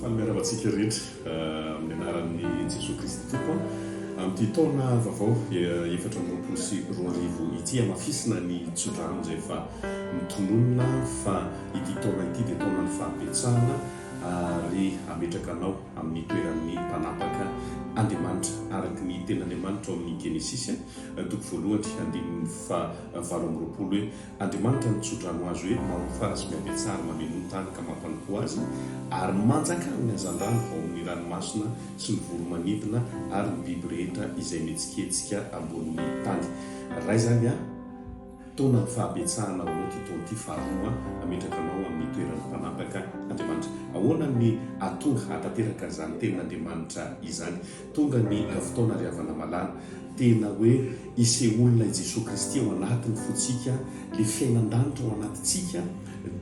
Fanmiaravatsika rehetra amin'ny anaran'ny Jesosy Kristy toko amin'ity taona vaovao efatra amby roapolo sy roa arivo ity amafisina ny tsodrano izay fa mitononona fa ity taona ity dia taonany fahabetsahana ary ametraka anao amin'ny toeran'ny mpanapaka Andriamanitra araka ny ten'Andriamanitra ao amin'ny Genesis toko voalohany andininy fa valo amby roapolo hoe Andriamanitra nitsodrano azy hoe marofa sy miabetsahana mameno tany ka mampaniho azy ary manjaka amin'ny hazan-drano ao amin'ny ranomasina sy ny voromanidina ary ny biby rehetra izay mihetsiketsika ambonin'ny tany. Ray zany taona ny fahabetsahana ao ty taona ty faharoa ametraka anao amin'ny toeran'ny mpanapaka Andriamanitra. Ahoana ny atonga hatateraka izany ten'Andriamanitra izany? Tonga ny fotoana riavana malala tena hoe iseholona i Jesosy Kristy ao anatin'ny fotsika, le fiainan-danitra ao anatintsika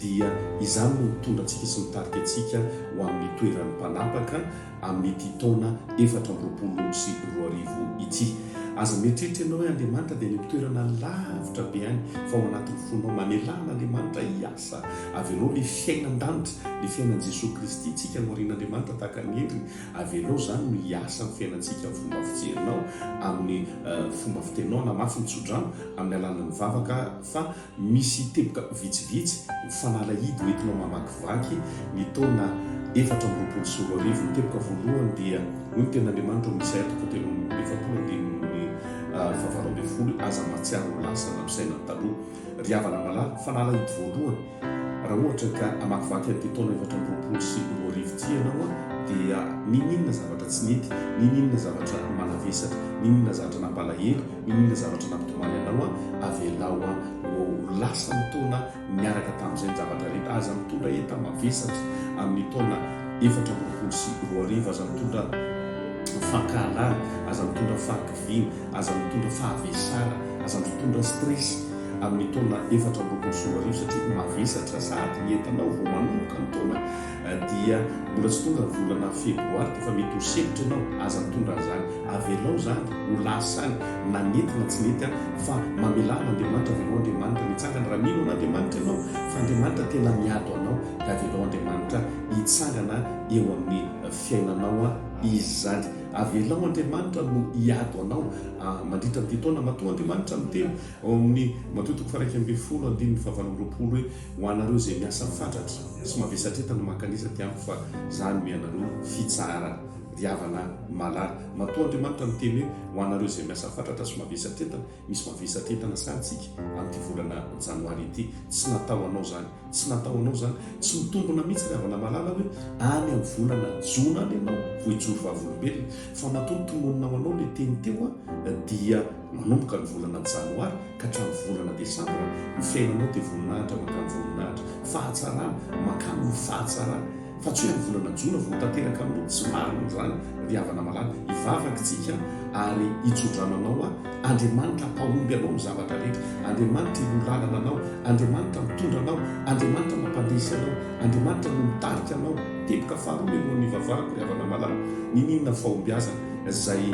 dia izany no mitondra antsika sy mitarika antsika ho amin'ny toeran'ny mpanapaka amin'ity taona efatra amby roapolo sy roa arivo ity. Aza mieritreritra ianao hoe Andriamanitra dia ny toerana lavitra be any fa ao anatin'ny fonao manelana Andriamanitra hiasa avy ianao le fiainan-danitra, le fiainan Jesosy Kristy tsika no arian'Andriamanitra tahaka ny endriny avy ianao zany no hiasa ny fiainantsika amin'ny fomba fijerinao amin'ny fomba fitenao na mafy mitsodrano amin'ny alalan'ny vavaka fa misy teboka vitsivitsy fanalahidy hoentinao mamakivaky ny taona efatra amby roapolo sy roa arivo. Ny teboka voalohany dia hoy ny ten'Andriamanitra ao Isaia toko telo amby efapolo andininy favalo amby folo aza matsiaro lasa na misaina taloha riavana malala fanalahidy voalohany raha ohatra ka amakivaky an'ity taona efatra amby roapolo sy roa arivo ity ianao dia ninona zavatra tsy nety, ninona zavatra manavesatra, ninona zavatra nampalahelo, ninona zavatra nampitomany anao avelao ho lasa ny taona miaraka tamin'izay ny zavatra rehetra aza mitondra eta mavesatra amin'ny taona efatra amby roapolo sy roa arivo aza mitondra fankahalala, aza mitondra fahakiviana, aza mitondra fahavesara, aza mitondra stress amin'ny taona efatra amby roapolo sy roa arivo satria mavesatra sady ny entanao vao manomboka ny taona dia mbola tsy tonga ny volana febroary efa mety ho selitra ianao aza mitondra zany avelao zany ho lasany na nety na tsy nety fa mamelana Andriamanitra avelao Andriamanitra mitsangana raha mino n'Andriamanitra ianao fa Andriamanitra tena miado anao ka avelao Andriamanitra hitsangana eo amin'ny fiainanao izy zany avelao Andriamanitra no hiado anao mandritra ny taona matoa Andriamanitra miteny ao amin'ny matotoko faraiky amby folo andininy favalo amby roapolo hoe ho anareo zay miasa fatratra sy mavesatra etana makanisa tiampo fa zany mianareo fitsara riavana malala matoa Andriamanitra miteny hoe ho anareo zay miasa fatratra sy mavesatra etana misy mavesatra etana santsika amin'ity volana janoary ity tsy natao anao zany, tsy natao anao zany, tsy mitombona mihitsy riavana malala hoe any amin'ny volana jona any ianao vohijoro vavolombelona fa matoa tomononao anao le teny teo dia manomboka ny volana janoary ka hatramin'ny volana desambra ny fiainanao dia voninahitra makamy voninahitra fahatsarana makamy ny fahatsarana fa tsy hoe amin'ny volana jona vao tanteraka aminao tsy marina zany riavana malala ivavakitsika ary hitsodrananao Andriamanitra mpahomby anao ny zavatra rehetra, Andriamanitra ilolalana anao, Andriamanitra mitondra anao, Andriamanitra mampandresy anao, Andriamanitra no mitarika anao. Teboka faharoa alohan'ny vavahako riavana malala ninona fahombiazana izay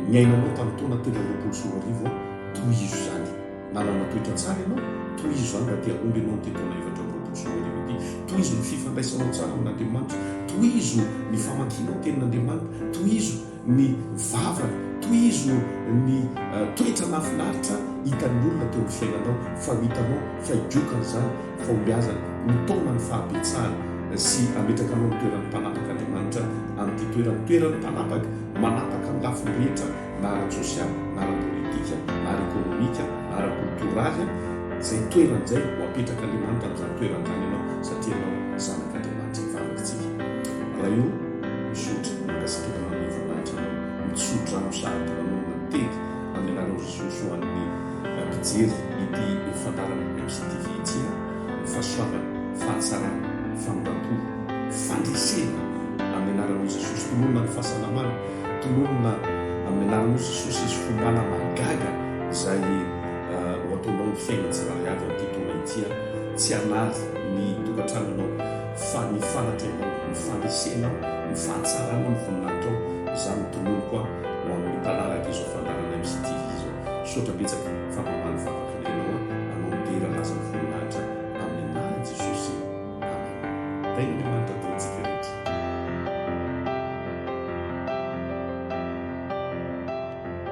niainanao tamin'ny taona telo amby roapolo sy roa arivo tohizo zany nanana toetra tsara ianao tohizo zany raha tia omby ianao ny taona efatra amby roapolo sy roa arivo ity tohizo ny fifandraisanao tsara amin'Andriamanitra, tohizo ny famakianao tenin'Andriamanitra, tohizo ny vavaka, tohizo ny toetra mahafinaritra hitan'ny olona teo amin'ny fiainanao fa hitanao fa hidiokana zany fahombiazana ny taona ny fahabetsahana sy ametraka anao ny toeran'ny mpanapaka Andriamanitra amin'ity toeran'ny mpanapaka manapaka ny lafiny rehetra na ara-sosialy na ara-politika na ara-ekônomika na ara-kultoraly zay toeran'izay ho apetraka Andriamanitra amin'izany toeran'izany ianao satria ianao zanak'Andriamanitra ivavakitsika. Raha io misotra mangasiketa amin'ny voninahitra anao mitsodrano sady manao teny amin'ny anaran'i Jesosy ho an'ny mpijery ity fandarana MCTV ity fahasoavana, fahatsarana, famirato, fandresena amin'ny anaran'i Jesosy tononona ny fahasalamana, tononona amin'ny anaran'i Jesosy izy fomana magaga izay ho ataonao ny fiaina-tsiraiavy amin'ity taona ity tsy hanary ny tokantranonao fa ny fanatrenao, ny fandresenao, ny fahatsarana ny voninahitrao izany tonono koa ho amin'ny mpanaraka izao fandarana MCTV izao sotra betsaka fa mamany vavaka ianao anao midera laza ny voninahitra amin'ny anaran'i Jesosy. Amen.